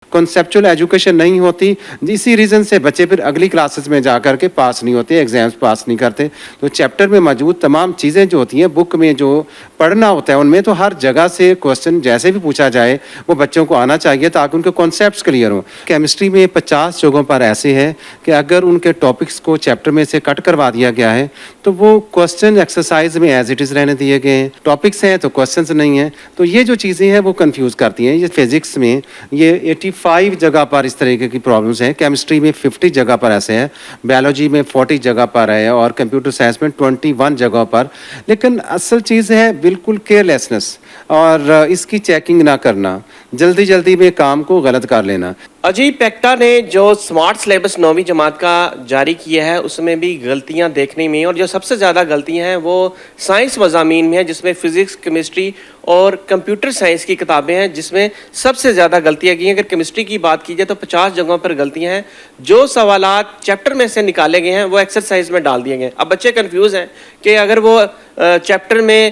Conceptual education نہیں ہوتی, اسی ریزن سے بچے پھر اگلی کلاسز میں جا کر کے پاس نہیں ہوتے, ایگزامس پاس نہیں کرتے. تو چیپٹر میں موجود تمام چیزیں جو ہوتی ہیں بک میں جو پڑھنا ہوتا ہے ان میں تو ہر جگہ سے کوشچن جیسے بھی پوچھا جائے وہ بچوں کو آنا چاہیے تاکہ ان کے کانسیپٹس کلیئر ہوں. کیمسٹری میں 50 جگہوں پر ایسے ہیں کہ اگر ان کے ٹاپکس کو چیپٹر میں سے کٹ کروا دیا گیا ہے تو وہ کوشچن ایکسرسائز میں ایز اٹ از رہنے دیے گئے ہیں, ٹاپکس ہیں تو کوشچنس نہیں ہیں. تو یہ جو چیزیں ہیں وہ کنفیوز کرتی ہیں. یہ فزکس میں یہ 85 جگہ پر اس طریقے کی پرابلمس ہیں, کیمسٹری میں 50 جگہ پر ایسے ہیں, بایولوجی میں 40 جگہ پر ہے اور کمپیوٹر سائنس میں 21 جگہ پر. لیکن اصل چیز ہے بالکل کیئرلیسنس اور اس کی چیکنگ نہ کرنا, جلدی میں کام کو غلط کر لینا. اجی پیکٹا نے جو سمارٹ سلیبس 9ویں جماعت کا جاری کیا ہے اس میں بھی غلطیاں دیکھنے میں, اور جو سب سے زیادہ غلطیاں ہیں وہ سائنس مضامین میں ہیں جس میں فزکس, کیمسٹری اور کمپیوٹر سائنس کی کتابیں ہیں جس میں سب سے زیادہ غلطیاں کی ہیں. اگر کیمسٹری کی بات کی جائے تو 50 جگہوں پر غلطیاں ہیں. جو سوالات چیپٹر میں سے نکالے گئے ہیں وہ ایکسرسائز میں ڈال دیے گئے. اب بچے کنفیوز ہیں کہ اگر وہ چیپٹر میں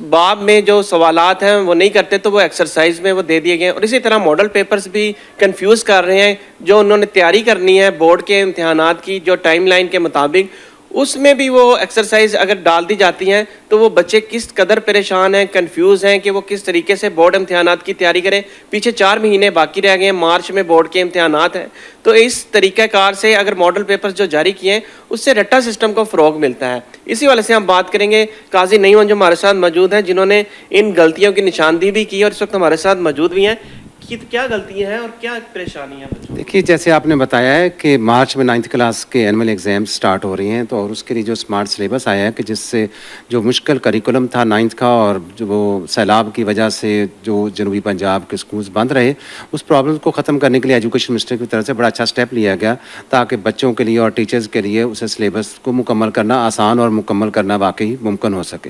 باب میں جو سوالات ہیں وہ نہیں کرتے تو وہ ایکسرسائز میں وہ دے دیے گئے. اور اسی طرح ماڈل پیپرز بھی کنفیوز کر رہے ہیں. جو انہوں نے تیاری کرنی ہے بورڈ کے امتحانات کی جو ٹائم لائن کے مطابق, اس میں بھی وہ ایکسرسائز اگر ڈال دی جاتی ہیں تو وہ بچے کس قدر پریشان ہیں, کنفیوز ہیں کہ وہ کس طریقے سے بورڈ امتحانات کی تیاری کریں. پیچھے 4 مہینے باقی رہ گئے ہیں, مارچ میں بورڈ کے امتحانات ہیں. تو اس طریقہ کار سے اگر ماڈل پیپرز جو جاری کیے ہیں اس سے رٹا سسٹم کو فروغ ملتا ہے. اسی والے سے ہم بات کریں گے قاضی نعیم جو ہمارے ساتھ موجود ہیں جنہوں نے ان غلطیوں کی نشاندہی بھی کی اور اس وقت ہمارے ساتھ موجود بھی ہیں. کیا غلطیاں ہیں اور کیا پریشانی ہے بچوں؟ دیکھیے جیسے آپ نے بتایا ہے کہ مارچ میں 9th کلاس کے اینول ایگزام سٹارٹ ہو رہی ہیں, تو اور اس کے لیے جو اسمارٹ سلیبس آیا ہے کہ جس سے جو مشکل کریکولم تھا 9th کا اور جو وہ سیلاب کی وجہ سے جو جنوبی پنجاب کے اسکولز بند رہے, اس پرابلم کو ختم کرنے کے لیے ایجوکیشن منسٹر کی طرف سے بڑا اچھا اسٹیپ لیا گیا تاکہ بچوں کے لیے اور ٹیچرز کے لیے اسے سلیبس کو مکمل کرنا آسان اور مکمل کرنا واقعی ممکن ہو سکے.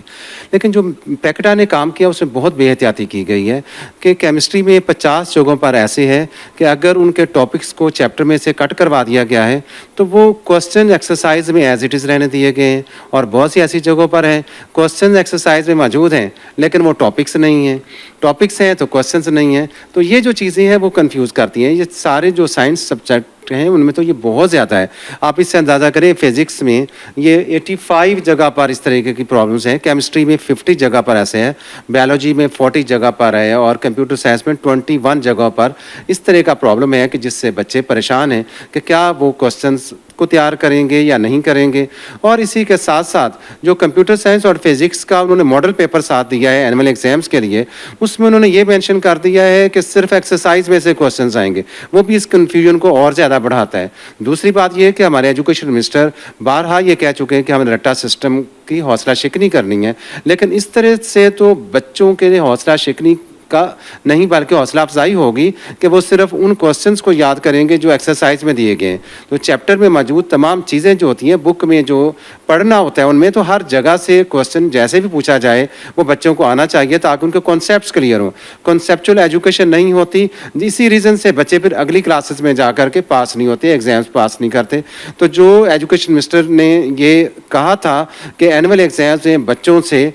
لیکن جو پیکٹا نے کام کیا اس میں بہت بے احتیاطی کی گئی ہے کہ کیمسٹری میں 50 جگہوں پر ایسے ہے کہ اگر ان کے ٹاپکس کو چیپٹر میں سے کٹ کروا دیا گیا ہے تو وہ کوشچن ایکسرسائز میں ایز اٹ از رہنے دیے گئے ہیں. اور بہت سی ایسی جگہوں پر ہیں کوشچن ایکسرسائز میں موجود ہیں لیکن وہ ٹاپکس نہیں ہیں, ٹاپکس ہیں تو کوشچنس نہیں ہیں. تو یہ جو چیزیں ہیں وہ کنفیوز کرتی ہیں. یہ سارے جو سائنس سبجیکٹ ہیں ان میں تو یہ بہت زیادہ ہے. آپ اس سے اندازہ کریں فزکس میں یہ 85 جگہ پر اس طریقے کی پرابلمس ہیں, کیمسٹری میں 50 جگہ پر ایسے ہیں, بایولوجی میں 40 جگہ پر ہے اور کمپیوٹر سائنس میں 21 جگہ پر اس طرح کا پرابلم ہے کہ جس سے بچے پریشان ہیں کہ کیا وہ کوشچنس کو تیار کریں گے یا نہیں کریں گے. اور اسی کے ساتھ ساتھ جو کمپیوٹر سائنس اور فزکس کا انہوں نے ماڈل پیپر ساتھ دیا ہے اینول ایگزامس کے لیے, اس میں انہوں نے یہ مینشن کر دیا ہے کہ صرف ایکسرسائز میں سے کوشچنس آئیں گے. وہ بھی اس کنفیوژن کو اور زیادہ بڑھاتا ہے. دوسری بات یہ ہے کہ ہمارے ایجوکیشن منسٹر بارہا یہ کہہ چکے ہیں کہ ہمیں رٹا سسٹم کی حوصلہ شکنی کرنی ہے, لیکن اس طرح سے تو بچوں کے لیے حوصلہ شکنی کا نہیں بلکہ حوصلہ افزائی ہوگی کہ وہ صرف ان کوشچنس کو یاد کریں گے جو ایکسرسائز میں دیے گئے ہیں. تو چیپٹر میں موجود تمام چیزیں جو ہوتی ہیں بک میں جو پڑھنا ہوتا ہے ان میں تو ہر جگہ سے کوشچن جیسے بھی پوچھا جائے وہ بچوں کو آنا چاہیے تاکہ ان کے کانسیپٹس کلیئر ہوں. کنسیپچل ایجوکیشن نہیں ہوتی, اسی ریزن سے بچے پھر اگلی کلاسز میں جا کر کے پاس نہیں ہوتے, ایگزامس پاس نہیں کرتے. تو جو ایجوکیشن منسٹر نے یہ کہا تھا کہ اینول ایگزامس میں بچوں سے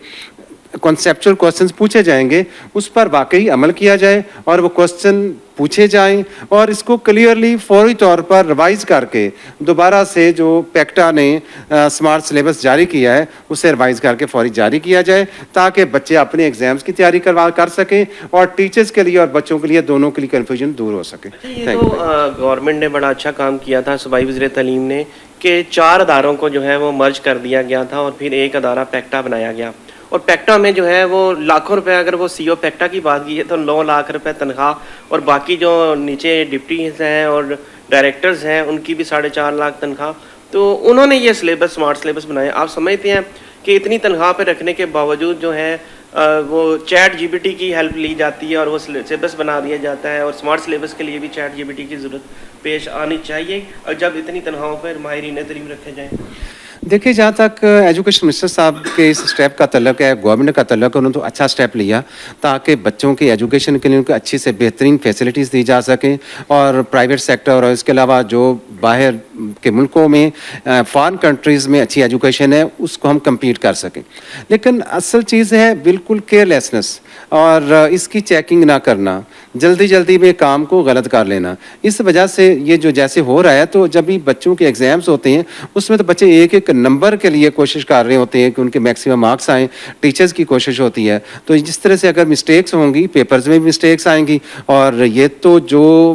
کنسیپچل کوشچنس پوچھے جائیں گے اس پر واقعی عمل کیا جائے اور وہ کوشچن پوچھے جائیں اور اس کو کلیئرلی فوری طور پر ریوائز کر کے دوبارہ سے جو پیکٹا نے سمارٹ سلیبس جاری کیا ہے اسے ریوائز کر کے فوری جاری کیا جائے تاکہ بچے اپنے ایگزامس کی تیاری کر سکیں اور ٹیچرز کے لیے اور بچوں کے لیے دونوں کے لیے کنفیوژن دور ہو سکے. یہ تو گورنمنٹ نے بڑا اچھا کام کیا تھا صوبائی وزیر تعلیم نے کہ 4 اداروں کو جو ہے وہ مرج کر دیا گیا تھا اور پھر ایک ادارہ پیکٹا بنایا گیا. اور پیکٹا میں جو ہے وہ لاکھوں روپے, اگر وہ سی او پیکٹا کی بات کی ہے تو 9 لاکھ روپے تنخواہ, اور باقی جو نیچے ڈپٹیز ہیں اور ڈائریکٹرز ہیں ان کی بھی 4.5 لاکھ تنخواہ. تو انہوں نے یہ سلیبس سمارٹ سلیبس بنایا. آپ سمجھتے ہیں کہ اتنی تنخواہ پہ رکھنے کے باوجود جو ہے وہ چیٹ جی پی ٹی کی ہیلپ لی جاتی ہے اور وہ سلیبس بنا دیا جاتا ہے, اور سمارٹ سلیبس کے لیے بھی چیٹ جی پی ٹی کی ضرورت پیش آنی چاہیے اور جب اتنی تنخواہوں پر ماہرین تعلیم رکھے جائیں. دیکھیے جہاں تک ایجوکیشن منسٹر صاحب کے اس اسٹیپ کا تعلق ہے, گورنمنٹ کا تعلق ہے, انہوں نے تو اچھا اسٹیپ لیا تاکہ بچوں کی ایجوکیشن کے لیے ان کو اچھی سے بہترین فیسلٹیز دی جا سکیں اور پرائیویٹ سیکٹر اور اس کے علاوہ جو باہر کے ملکوں میں فارن کنٹریز میں اچھی ایجوکیشن ہے اس کو ہم کمپیٹ کر سکیں. لیکن اصل چیز ہے بالکل کیئرلیسنس اور اس کی چیکنگ نہ کرنا, جلدی میں کام کو غلط کر لینا. اس وجہ سے یہ جو جیسے ہو رہا ہے, تو جب بھی بچوں کے ایگزامس ہوتے ہیں اس میں تو بچے ایک نمبر کے لیے کوشش کر رہے ہوتے ہیں کہ ان کے میکسیمم مارکس آئیں, ٹیچرز کی کوشش ہوتی ہے. تو جس طرح سے اگر مسٹیکس ہوں گی پیپرز میں بھی مسٹیکس آئیں گی, اور یہ تو جو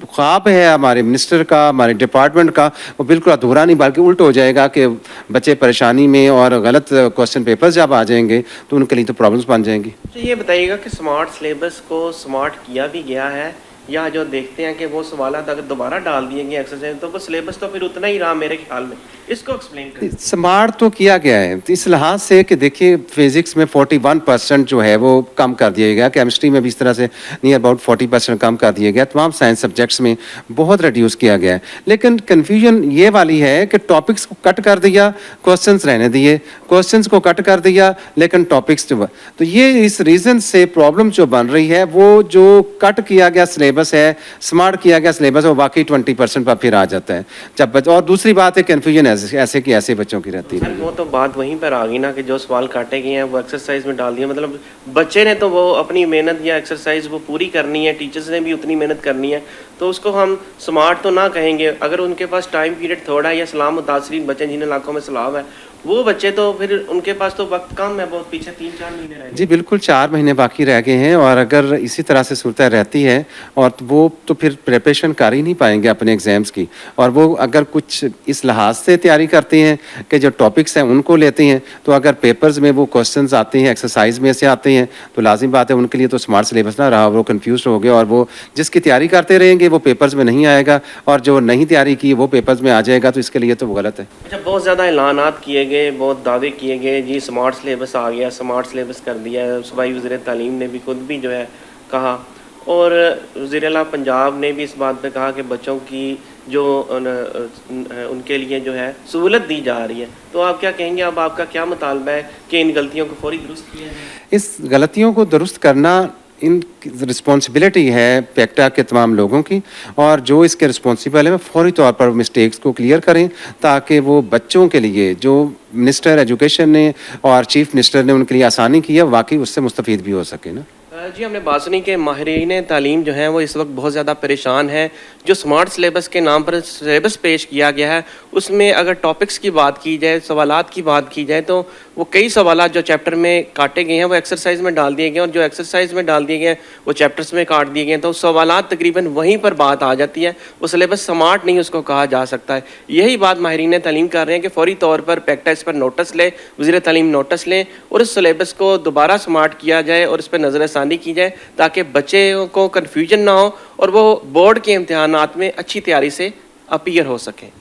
خواب ہے ہمارے منسٹر کا, ہمارے ڈپارٹمنٹ کا, وہ بالکل ادھورا نہیں بلکہ الٹ ہو جائے گا کہ بچے پریشانی میں اور غلط کوشچن پیپرز جب آ جائیں گے تو ان کے لیے تو پرابلمس بن جائیں گی. یہ بتائیے گا کہ سمارٹ سلیبس کو سمارٹ کیا بھی گیا ہے, یا جو دیکھتے ہیں کہ وہ سوالات اگر دوبارہ ڈال دیے گئے ایکسرسائز تو وہ سلیبس تو پھر اتنا ہی رہا میرے خیال میں, اس کو ایکسپلین کریں. سمارٹ تو کیا گیا ہے اس لحاظ سے کہ دیکھیے فزکس میں 41% جو ہے وہ کم کر دیا گیا, کیمسٹری میں بھی اس طرح سے نیئر اباؤٹ 40% کم کر دیا گیا, تمام سائنس سبجیکٹس میں بہت ریڈیوس کیا گیا ہے. لیکن کنفیوژن یہ والی ہے کہ ٹاپکس کو کٹ کر دیا, کوشچنس رہنے دیے, کوشچنس کو کٹ کر دیا لیکن ٹاپکس جو, تو یہ اس ریزن سے پرابلم جو بن رہی ہے وہ جو کٹ کیا گیا سلیبس ہے, اسمارٹ کیا گیا سلیبس, وہ واقعی 20% پر پھر آ جاتا ہے جب اور دوسری بات ہے کنفیوژن ایسے کی ایسے بچوں کی رہتی ہے. وہ تو بات وہیں پر آ گئی نا کہ جو سوال کاٹے گئے ہیں وہ ایکسرسائز میں ڈال دیے, مطلب بچے نے تو وہ اپنی محنت یا ایکسرسائز وہ پوری کرنی ہے, ٹیچرز نے بھی اتنی محنت کرنی ہے, تو اس کو ہم سمارٹ تو نہ کہیں گے. اگر ان کے پاس ٹائم پیریڈ تھوڑا ہے یا سیلاب متاثرین بچے جن علاقوں میں سیلاب ہے وہ بچے تو پھر ان کے پاس تو وقت کم ہے, بہت پیچھے 3-4 مہینے رہ گئے. جی بالکل 4 مہینے باقی رہ گئے ہیں, اور اگر اسی طرح سے صورت رہتی ہے اور وہ تو پھر پریپریشن کر ہی نہیں پائیں گے اپنے ایگزامس کی. اور وہ اگر کچھ اس لحاظ سے تیاری کرتے ہیں کہ جو ٹاپکس ہیں ان کو لیتے ہیں, تو اگر پیپرز میں وہ کوشچنز آتے ہیں ایکسرسائز میں سے آتے ہیں تو لازم بات ہے ان کے لیے تو اسمارٹ سلیبس نہ رہا, وہ کنفیوز ہو گئے, اور وہ جس کی تیاری کرتے رہیں گے وہ پیپرز میں نہیں آئے گا, اور جو نہیں تیاری کی وہ پیپرز میں آ جائے گا, تو اس کے لیے تو وہ غلط ہے. اچھا, بہت زیادہ اعلانات کیے گئے, بہت دعوے کیے گئے, جی سمارٹ سلیبس آ گیا, سمارٹ سلیبس کر دیا ہے. صوبائی وزیر تعلیم نے بھی خود بھی جو ہے کہا, اور وزیر اعلیٰ پنجاب نے بھی اس بات پہ کہا کہ بچوں کی جو ان کے لیے جو ہے سہولت دی جا رہی ہے. تو آپ کیا کہیں گے, اب آپ کا کیا مطالبہ ہے کہ ان غلطیوں کو فوری درست کیا جائے؟ اس غلطیوں کو درست کرنا ان رسپانسبلٹی ہے پیکٹا کے تمام لوگوں کی, اور جو اس کے رسپانسبل ہیں فوری طور پر مسٹیکس کو کلیئر کریں تاکہ وہ بچوں کے لیے جو منسٹر ایجوکیشن نے اور چیف منسٹر نے ان کے لیے آسانی کی ہے واقعی اس سے مستفید بھی ہو سکے نا. جی, ہم نے بات سنی کہ ماہرین تعلیم جو ہیں وہ اس وقت بہت زیادہ پریشان ہیں. جو سمارٹ سلیبس کے نام پر سلیبس پیش کیا گیا ہے اس میں اگر ٹاپکس کی بات کی جائے, سوالات کی بات کی جائے, تو وہ کئی سوالات جو چیپٹر میں کاٹے گئے ہیں وہ ایکسرسائز میں ڈال دیے گئے, اور جو ایکسرسائز میں ڈال دیے گئے وہ چیپٹرز میں کاٹ دیے گئے, تو سوالات تقریباً وہیں پر بات آ جاتی ہے. وہ سلیبس سمارٹ نہیں اس کو کہا جا سکتا ہے. یہی بات ماہرین تعلیم کر رہے ہیں کہ فوری طور پر پیکٹا اس پر نوٹس لے, وزیر تعلیم نوٹس لیں, اور اس سلیبس کو دوبارہ سمارٹ کیا جائے اور اس پہ نظر ثانی کی جائے تاکہ بچے کو کنفیوژن نہ ہو اور وہ بورڈ کے امتحانات میں اچھی تیاری سے اپیئر ہو سکیں.